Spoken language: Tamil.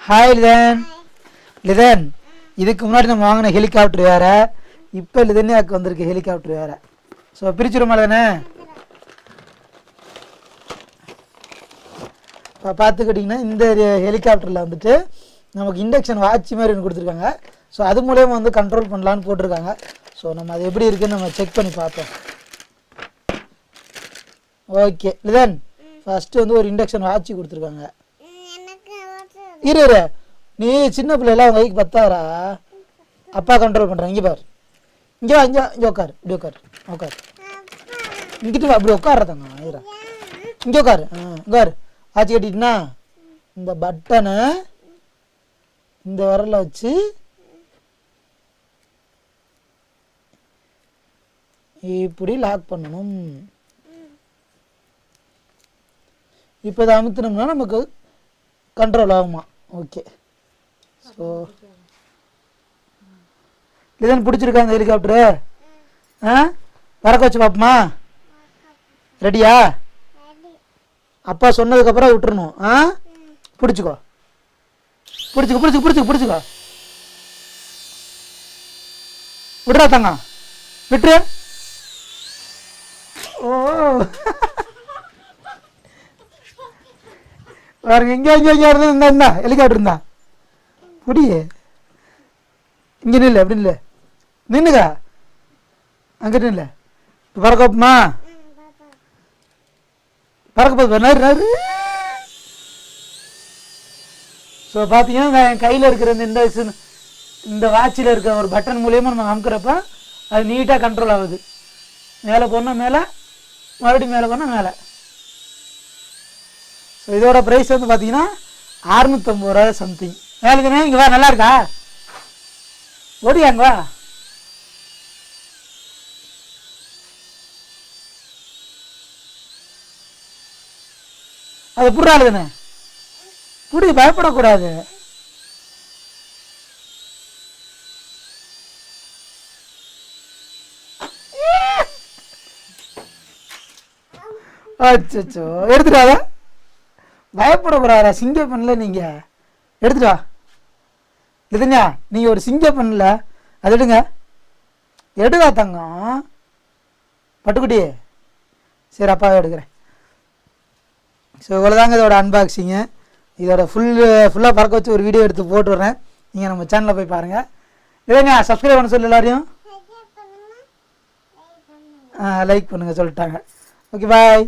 ஹாய் லிதன். லிதன், இதுக்கு முன்னாடி நம்ம வாங்கின ஹெலிகாப்டர் வேறு, இப்போ லிதன்யாவுக்கு வந்திருக்கு ஹெலிகாப்டர் வேறு. ஸோ பிரிச்சுருமா தானே? இப்போ பார்த்துக்கிட்டிங்கன்னா இந்த ஹெலிகாப்டரில் வந்துட்டு நமக்கு இண்டக்ஷன் வாட்ச் மாதிரி ஒன்று கொடுத்துருக்காங்க. ஸோ அது மூலயமா வந்து கண்ட்ரோல் பண்ணலான்னு போட்டிருக்காங்க. ஸோ நம்ம அது எப்படி இருக்குன்னு நம்ம செக் பண்ணி பார்ப்போம். ஓகே லிதன், ஃபஸ்ட்டு வந்து ஒரு இண்டக்ஷன் வாட்ச் கொடுத்துருக்காங்க. இரு, நீ சின்ன பிள்ளைலாம் அவங்க கைக்கு பத்தாரா? அப்பா கண்ட்ரோல் பண்ணுறேன். இங்கே பார், இங்கே வா, இங்கே உட்காரு, இப்படி உட்காரு. இங்கிட்டு வா, அப்படி உட்காரதாங்க. ஐயா இங்கே உட்காரு. உட்காரு. ஆச்சு கட்டிட்டுனா இந்த பட்டனை இந்த விரல வச்சு இப்படி லாக் பண்ணணும். இப்போ இதை அமுத்தினோம்னா நமக்கு கண்ட்ரோல் ஆகுமா? ஓகே. ஸோ இதுதான் பிடிச்சிருக்கா அந்த ஹெலிகாப்டரு? பறக்க வச்சு பார்ப்போமா? ரெடியா? அப்பா சொன்னதுக்கப்புறம் விட்டுறணும். பிடிச்சிக்கோ. விட்றா தங்க, விட்டுரு. ஓ பாருங்க, இங்கே இருந்தா ஹெலிகாப்டர் இருந்தா புடியே. இங்கே நில்ல, அப்படி இல்லை, நின்னுக்கா, அங்கிட்ட இல்லை. இப்போ பறக்கப்புமா? பறக்க போது. ஸோ பார்த்தீங்கன்னா என் கையில் இருக்கிற இந்த வாட்சில் இருக்கிற ஒரு பட்டன் மூலியமாக நம்ம அமுக்கிறப்ப அது நீட்டாக கண்ட்ரோல் ஆகுது. மேலே போனால் மேலே, மறுபடியும் மேலே போனால் மேலே. ஸோ இதோட ப்ரைஸ் வந்து பார்த்தீங்கன்னா 650 ரூபா சம்திங். வேலைக்குண்ணே, இங்கே வா, நல்லா இருக்கா? ஓடியாங்க வா. அது புறாளுதுண்ணே, புடி, பயப்படக்கூடாது. அச்சோ, எடுத்துட்டாத, பயப்படக்கூடாதா? சிங்க பண்ணல நீங்கள், எடுத்துட்டு வா. இதுங்க நீங்கள் ஒரு சிங்க பண்ணல, அது எடுங்க தங்கம். பட்டுக்குட்டி, சரி அப்பாவே எடுக்கிறேன். ஸோ இவ்வளோதாங்க இதோட அன்பாக்சிங்கு. இதோட ஃபுல்லாக பறக்க வச்சு ஒரு வீடியோ எடுத்து போட்டுடுறேன். நீங்கள் நம்ம சேனலில் போய் பாருங்கள். இதுங்க சப்ஸ்கிரைப் பண்ண சொல்லி எல்லாரையும் லைக் பண்ணுங்கள் சொல்லிட்டாங்க. ஓகே, பாய்.